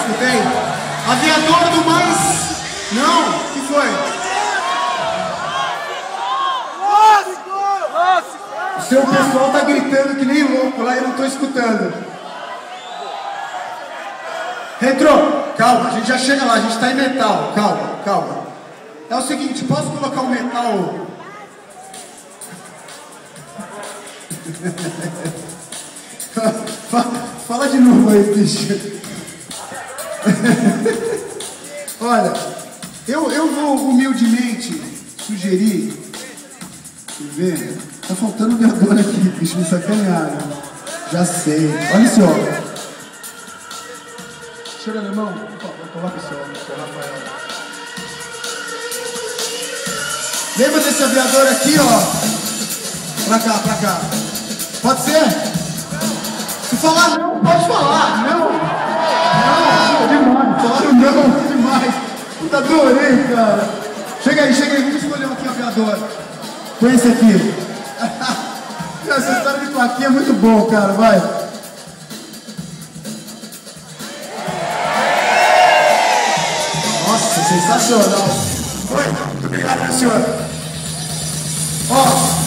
escutei? Aviador do mais... Não, o que foi? O seu pessoal tá gritando que nem louco lá e eu não tô escutando. Retro, calma, a gente já chega lá, a gente tá em metal. Calma, calma. É o seguinte, posso colocar o metal... Fala de novo aí, bicho. Olha, eu vou humildemente sugerir. Deixa eu ver. Tá faltando aviador aqui, bicho, me sacanearam. Já sei. Olha só. Chega, alemão. Coloca o seu Rafael. Lembra desse aviador aqui, ó? Pra cá, pra cá. Pode ser? Se falar não, pode falar. Não. Não, demais. Falaram não, demais. Puta, adorei, cara. Chega aí, vamos escolher um aqui, aviador. Põe esse aqui. Essa história de plaquinha é muito bom, cara, vai. Nossa, sensacional. Oi, muito obrigado, senhor. Ó.